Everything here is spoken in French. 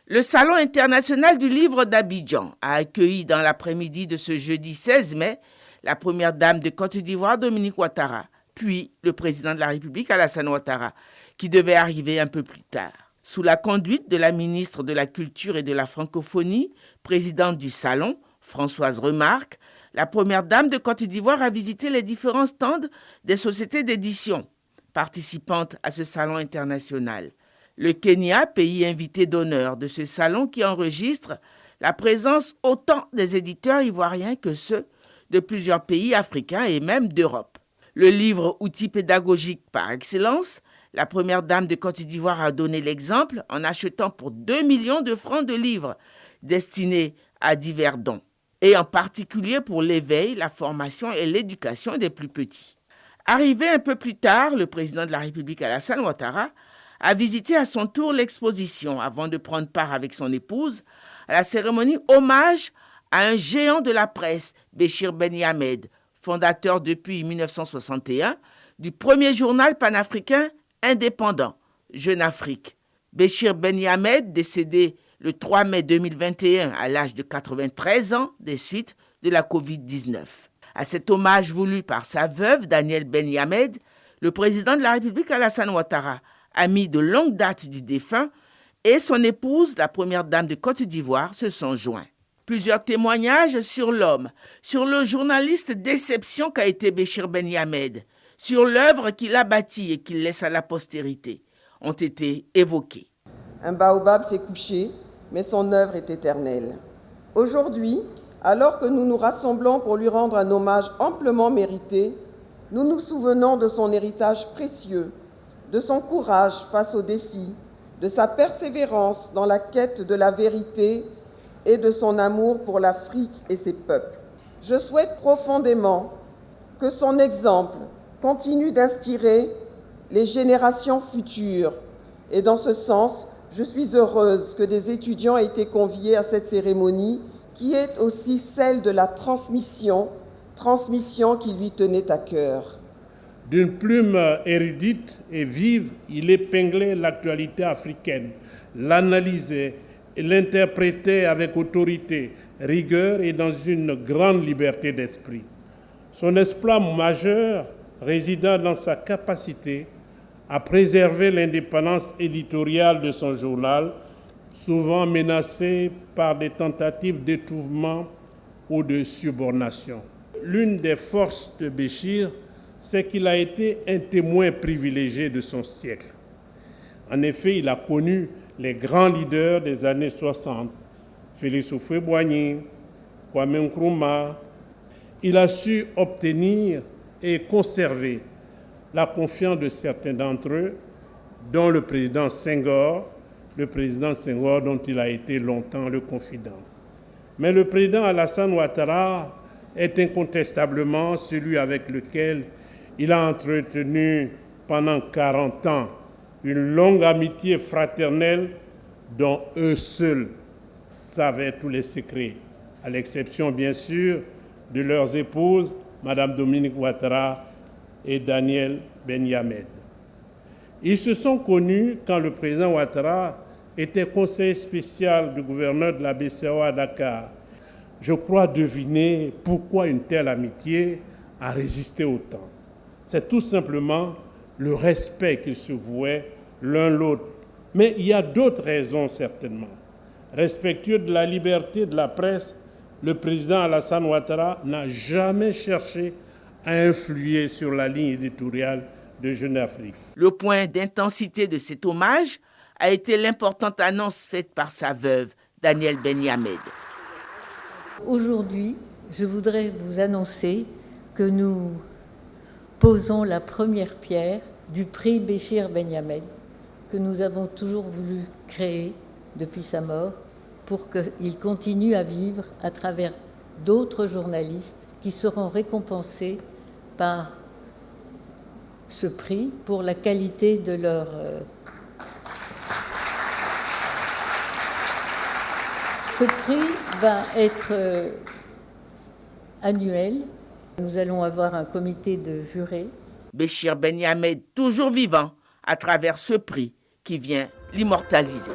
Le Salon international du livre d'Abidjan a accueilli dans l'après-midi de ce jeudi 16 mai la première dame de Côte d'Ivoire, Dominique Ouattara, puis le président de la République, Alassane Ouattara, qui devait arriver un peu plus tard. Sous la conduite de la ministre de la Culture et de la Francophonie, présidente du Salon, Françoise Remarque, la première dame de Côte d'Ivoire a visité les différents stands des sociétés d'édition participantes à ce salon international. Le Kenya, pays invité d'honneur de ce salon qui enregistre la présence autant des éditeurs ivoiriens que ceux de plusieurs pays africains et même d'Europe. Le livre outil pédagogique par excellence, la première dame de Côte d'Ivoire a donné l'exemple en achetant pour 2 millions de francs de livres destinés à divers dons, et en particulier pour l'éveil, la formation et l'éducation des plus petits. Arrivé un peu plus tard, le président de la République, Alassane Ouattara, a visité à son tour l'exposition avant de prendre part avec son épouse à la cérémonie hommage à un géant de la presse, Béchir Ben Yamed, fondateur depuis 1961 du premier journal panafricain indépendant, Jeune Afrique. Béchir Ben Yamed, décédé le 3 mai 2021 à l'âge de 93 ans des suites de la Covid-19. À cet hommage voulu par sa veuve, Danielle Ben Yamed, le président de la République, Alassane Ouattara, ami de longue date du défunt, et son épouse, la première dame de Côte d'Ivoire, se sont joints. Plusieurs témoignages sur l'homme, sur le journaliste d'exception qu'a été Béchir Ben Yamed, sur l'œuvre qu'il a bâtie et qu'il laisse à la postérité, ont été évoqués. Un baobab s'est couché, mais son œuvre est éternelle. Aujourd'hui, alors que nous nous rassemblons pour lui rendre un hommage amplement mérité, nous nous souvenons de son héritage précieux, de son courage face aux défis, de sa persévérance dans la quête de la vérité et de son amour pour l'Afrique et ses peuples. Je souhaite profondément que son exemple continue d'inspirer les générations futures. Et dans ce sens, je suis heureuse que des étudiants aient été conviés à cette cérémonie qui est aussi celle de la transmission qui lui tenait à cœur. D'une plume érudite et vive, il épinglait l'actualité africaine, l'analysait et l'interprétait avec autorité, rigueur et dans une grande liberté d'esprit. Son exploit majeur résidant dans sa capacité à préserver l'indépendance éditoriale de son journal, souvent menacée par des tentatives d'étouffement ou de subornation. L'une des forces de Béchir, c'est qu'il a été un témoin privilégié de son siècle. En effet, il a connu les grands leaders des années 60, Félix Houphouët-Boigny, Kwame Nkrumah. Il a su obtenir et conserver la confiance de certains d'entre eux, dont le président Senghor dont il a été longtemps le confident. Mais le président Alassane Ouattara est incontestablement celui avec lequel il a entretenu pendant 40 ans une longue amitié fraternelle dont eux seuls savaient tous les secrets, à l'exception bien sûr de leurs épouses, Mme Dominique Ouattara et Danielle Ben Yamed. Ils se sont connus quand le président Ouattara était conseiller spécial du gouverneur de la BCEAO à Dakar. Je crois deviner pourquoi une telle amitié a résisté autant. C'est tout simplement le respect qu'ils se vouaient l'un l'autre. Mais il y a d'autres raisons certainement. Respectueux de la liberté de la presse, le président Alassane Ouattara n'a jamais cherché à influer sur la ligne éditoriale de Jeune Afrique. Le point d'intensité de cet hommage a été l'importante annonce faite par sa veuve, Danielle Ben Yamed. Aujourd'hui, je voudrais vous annoncer que nous posons la première pierre du prix Béchir Ben Yamed, que nous avons toujours voulu créer depuis sa mort, pour qu'il continue à vivre à travers d'autres journalistes qui seront récompensés par ce prix pour la qualité de leur... Ce prix va être annuel. Nous allons avoir un comité de jurés. Béchir Ben Yamed, toujours vivant, à travers ce prix qui vient l'immortaliser.